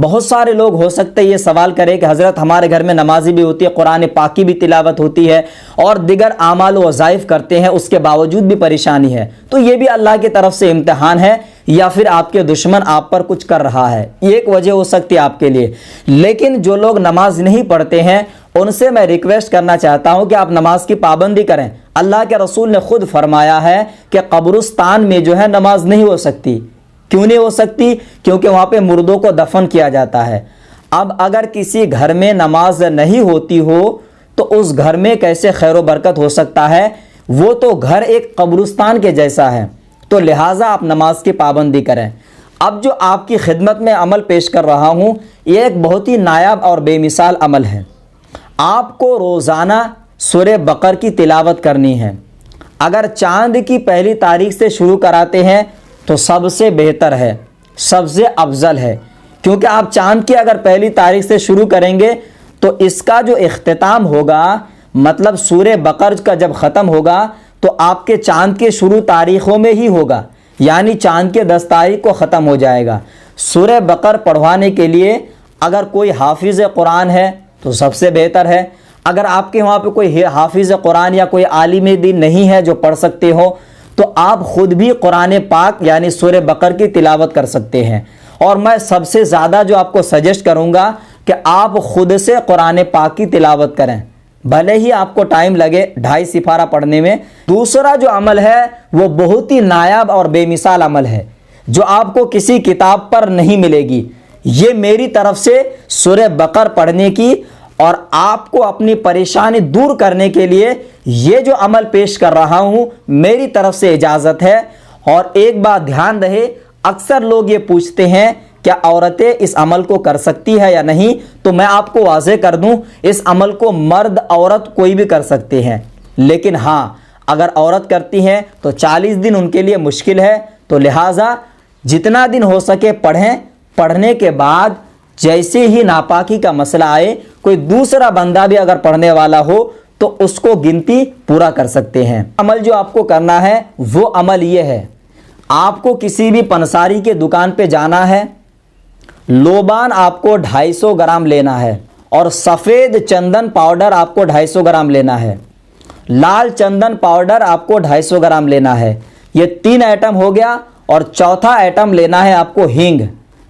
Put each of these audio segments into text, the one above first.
بہت سارے لوگ ہو سکتے یہ سوال کرے کہ حضرت ہمارے گھر میں نمازی بھی ہوتی ہے، قرآن پاک کی بھی تلاوت ہوتی ہے اور دیگر اعمال و وظائف کرتے ہیں، اس کے باوجود بھی پریشانی ہے، تو یہ بھی اللہ کی طرف سے امتحان ہے یا پھر آپ کے دشمن آپ پر کچھ کر رہا ہے؟ ایک وجہ ہو سکتی ہے آپ کے لیے۔ لیکن جو لوگ نماز نہیں پڑھتے ہیں ان سے میں ریکویسٹ کرنا چاہتا ہوں کہ آپ نماز کی پابندی کریں۔ اللہ کے رسول نے خود فرمایا ہے کہ قبرستان میں جو ہے نماز نہیں ہو سکتی۔ کیوں نہیں ہو سکتی؟ کیونکہ وہاں پہ مردوں کو دفن کیا جاتا ہے۔ اب اگر کسی گھر میں نماز نہیں ہوتی ہو تو اس گھر میں کیسے خیر و برکت ہو سکتا ہے؟ وہ تو گھر ایک قبرستان کے جیسا ہے، تو لہٰذا آپ نماز کی پابندی کریں۔ اب جو آپ کی خدمت میں عمل پیش کر رہا ہوں یہ ایک بہت ہی نایاب اور بے مثال عمل ہے۔ آپ کو روزانہ سورہ بقر کی تلاوت کرنی ہے۔ اگر چاند کی پہلی تاریخ سے شروع کراتے ہیں تو سب سے بہتر ہے، سب سے افضل ہے، کیونکہ آپ چاند کی اگر پہلی تاریخ سے شروع کریں گے تو اس کا جو اختتام ہوگا، مطلب سورہ بقر کا جب ختم ہوگا تو آپ کے چاند کے شروع تاریخوں میں ہی ہوگا، یعنی چاند کے 10 تاریخ کو ختم ہو جائے گا۔ سورہ بقر پڑھوانے کے لیے اگر کوئی حافظ قرآن ہے تو سب سے بہتر ہے۔ اگر آپ کے وہاں پہ کوئی حافظ قرآن یا کوئی عالم دین نہیں ہے جو پڑھ سکتے ہو تو آپ خود بھی قرآن پاک یعنی سورہ بقر کی تلاوت کر سکتے ہیں۔ اور میں سب سے زیادہ جو آپ کو سجیسٹ کروں گا کہ آپ خود سے قرآن پاک کی تلاوت کریں، بھلے ہی آپ کو ٹائم لگے 2.5 سپارہ پڑھنے میں۔ دوسرا جو عمل ہے وہ بہت ہی نایاب اور بے مثال عمل ہے جو آپ کو کسی کتاب پر نہیں ملے گی۔ یہ میری طرف سے سورہ بقر پڑھنے کی اور آپ کو اپنی پریشانی دور کرنے کے لیے یہ جو عمل پیش کر رہا ہوں میری طرف سے اجازت ہے۔ اور ایک بات دھیان رہے، اکثر لوگ یہ پوچھتے ہیں کیا عورتیں اس عمل کو کر سکتی ہے یا نہیں، تو میں آپ کو واضح کر دوں اس عمل کو مرد عورت کوئی بھی کر سکتے ہیں، لیکن ہاں اگر عورت کرتی ہیں تو 40 دن ان کے لیے مشکل ہے، تو لہٰذا جتنا دن ہو سکے پڑھیں۔ پڑھنے کے بعد جیسے ہی ناپاکی کا مسئلہ آئے، کوئی دوسرا بندہ بھی اگر پڑھنے والا ہو تو اس کو گنتی پورا کر سکتے ہیں۔ عمل جو آپ کو کرنا ہے وہ عمل یہ ہے، آپ کو کسی بھی پنساری کے دکان پہ جانا ہے، لوبان آپ کو 250 گرام لینا ہے اور سفید چندن پاؤڈر آپ کو 250 گرام لینا ہے، لال چندن پاؤڈر آپ کو 250 گرام لینا ہے۔ یہ 3 آئٹم ہو گیا، اور چوتھا آئٹم لینا ہے آپ کو ہینگ،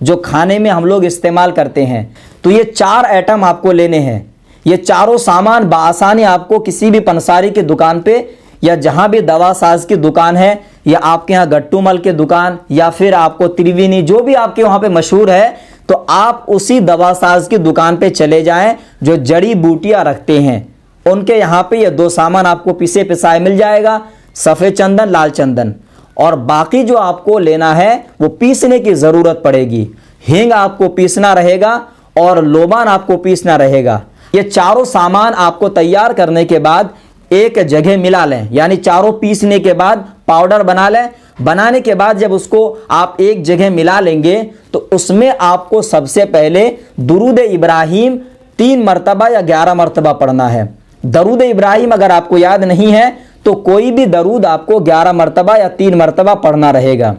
جو کھانے میں ہم لوگ استعمال کرتے ہیں۔ تو یہ 4 آئٹم آپ کو لینے ہیں۔ یہ چاروں سامان بآسانی آپ کو کسی بھی پنساری کی دکان پہ یا جہاں بھی دوا ساز کی دکان ہے یا آپ کے ہاں گٹو مل کے دکان یا پھر آپ کو تریوینی جو بھی آپ کے وہاں پہ مشہور ہے، تو آپ اسی دوا ساز کی دکان پہ چلے جائیں جو جڑی بوٹیاں رکھتے ہیں، ان کے یہاں پہ یہ 2 سامان آپ کو پیسے پسائے مل جائے گا، سفید چندن، لال چندن۔ اور باقی جو آپ کو لینا ہے وہ پیسنے کی ضرورت پڑے گی۔ ہینگ آپ کو پیسنا رہے گا اور لوبان آپ کو پیسنا رہے گا۔ یہ چاروں سامان آپ کو تیار کرنے کے بعد ایک جگہ ملا لیں، یعنی چاروں پیسنے کے بعد پاؤڈر بنا لیں۔ بنانے کے بعد جب اس کو آپ ایک جگہ ملا لیں گے تو اس میں آپ کو سب سے پہلے درود ابراہیم 3 مرتبہ یا 11 مرتبہ پڑھنا ہے۔ درود ابراہیم اگر آپ کو یاد نہیں ہے تو کوئی بھی درود آپ کو 11 مرتبہ یا 3 مرتبہ پڑھنا رہے گا۔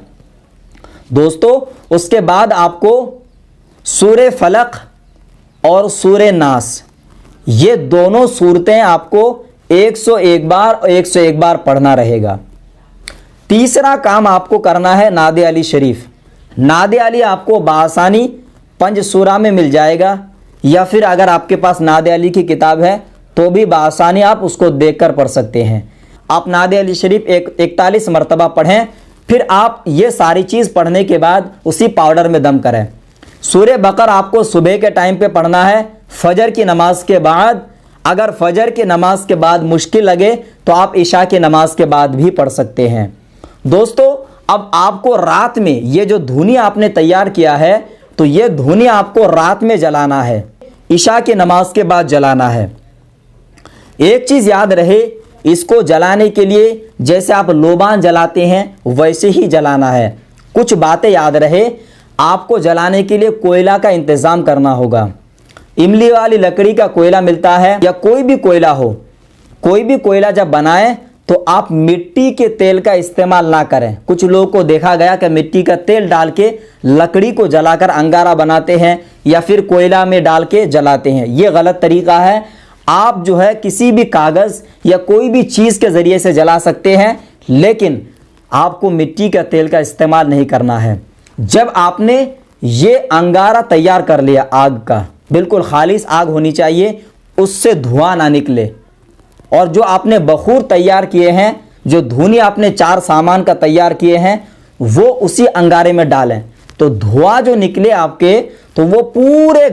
دوستو اس کے بعد آپ کو سورہ فلق اور سورہ ناس، یہ دونوں صورتیں آپ کو 101 بار اور 101 بار پڑھنا رہے گا۔ تیسرا کام آپ کو کرنا ہے ناد علی شریف۔ ناد علی آپ کو بآسانی 5 سورہ میں مل جائے گا، یا پھر اگر آپ کے پاس ناد علی کی کتاب ہے تو بھی بآسانی آپ اس کو دیکھ کر پڑھ سکتے ہیں۔ آپ ناد علی شریف 41 مرتبہ پڑھیں، پھر آپ یہ ساری چیز پڑھنے کے بعد اسی پاؤڈر میں دم کریں۔ سورہ بقر آپ کو صبح کے ٹائم پہ پڑھنا ہے، فجر کی نماز کے بعد۔ اگر فجر کی نماز کے بعد مشکل لگے تو آپ عشاء کی نماز کے بعد بھی پڑھ سکتے ہیں۔ دوستو اب آپ کو رات میں یہ جو دھونی آپ نے تیار کیا ہے تو یہ دھونی آپ کو رات میں جلانا ہے، عشاء کی نماز کے بعد جلانا ہے۔ ایک چیز یاد رہے، اس کو جلانے کے لیے جیسے آپ لوبان جلاتے ہیں ویسے ہی جلانا ہے۔ کچھ باتیں یاد رہے، آپ کو جلانے کے لیے کوئلہ کا انتظام کرنا ہوگا۔ املی والی لکڑی کا کوئلہ ملتا ہے یا کوئی بھی کوئلہ ہو، کوئی بھی کوئلہ جب بنائیں تو آپ مٹی کے تیل کا استعمال نہ کریں۔ کچھ لوگوں کو دیکھا گیا کہ مٹی کا تیل ڈال کے لکڑی کو جلا کر انگارہ بناتے ہیں یا پھر کوئلہ میں ڈال کے جلاتے ہیں، یہ غلط طریقہ ہے۔ آپ جو ہے کسی بھی کاغذ یا کوئی بھی چیز کے ذریعے سے جلا سکتے ہیں، لیکن آپ کو مٹی کا تیل کا استعمال نہیں کرنا ہے۔ جب آپ نے یہ انگارہ تیار کر لیا آگ کا، بالکل خالص آگ ہونی چاہیے، اس سے دھواں نہ نکلے، اور جو آپ نے بخور تیار کیے ہیں، جو دھونی آپ نے 4 سامان کا تیار کیے ہیں، وہ اسی انگارے میں ڈالیں، تو دھواں جو نکلے آپ کے تو وہ پورے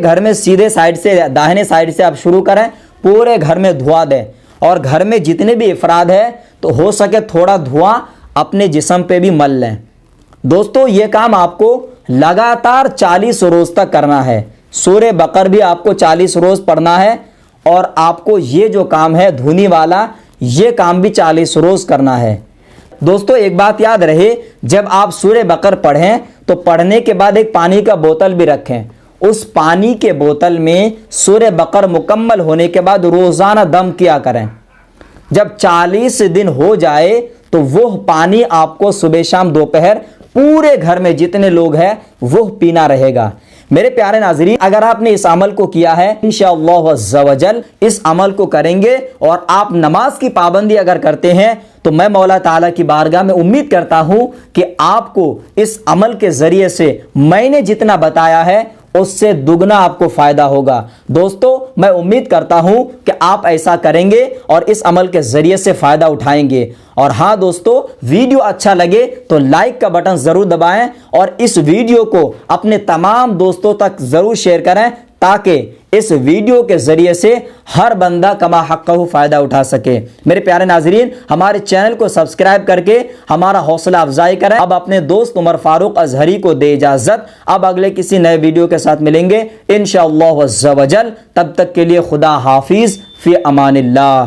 گھر میں سیدھے سائیڈ سے داہنے سائیڈ سے آپ شروع کریں، پورے گھر میں دھواں دیں، اور گھر میں جتنے بھی افراد ہیں تو ہو سکے تھوڑا دھواں اپنے جسم پہ بھی مل لیں۔ دوستو یہ کام آپ کو لگاتار 40 روز تک کرنا ہے۔ سورہ بقر بھی آپ کو 40 روز پڑھنا ہے، اور آپ کو یہ جو کام ہے دھونی والا، یہ کام بھی 40 روز کرنا ہے۔ دوستو ایک بات یاد رہے، جب آپ سورہ بقر پڑھیں تو پڑھنے کے بعد ایک پانی کا بوتل بھی رکھیں، اس پانی کے بوتل میں سورہ بقر مکمل ہونے کے بعد روزانہ دم کیا کریں۔ جب 40 دن ہو جائے تو وہ پانی آپ کو صبح شام دوپہر پورے گھر میں جتنے لوگ ہیں وہ پینا رہے گا۔ میرے پیارے ناظرین، اگر آپ نے اس عمل کو کیا ہے، انشاءاللہ عز و جل اس عمل کو کریں گے، اور آپ نماز کی پابندی اگر کرتے ہیں تو میں مولا تعالیٰ کی بارگاہ میں امید کرتا ہوں کہ آپ کو اس عمل کے ذریعے سے میں نے جتنا بتایا ہے اس سے دگنا آپ کو فائدہ ہوگا۔ دوستو میں امید کرتا ہوں کہ آپ ایسا کریں گے اور اس عمل کے ذریعے سے فائدہ اٹھائیں گے۔ اور ہاں دوستو، ویڈیو اچھا لگے تو لائک کا بٹن ضرور دبائیں، اور اس ویڈیو کو اپنے تمام دوستوں تک ضرور شیئر کریں، تاکہ اس ویڈیو کے ذریعے سے ہر بندہ کما حقہ فائدہ اٹھا سکے۔ میرے پیارے ناظرین، ہمارے چینل کو سبسکرائب کر کے ہمارا حوصلہ افزائی کریں۔ اب اپنے دوست عمر فاروق اظہری کو دے اجازت، اب اگلے کسی نئے ویڈیو کے ساتھ ملیں گے انشاءاللہ عز و جل۔ تب تک کے لیے خدا حافظ، فی امان اللہ۔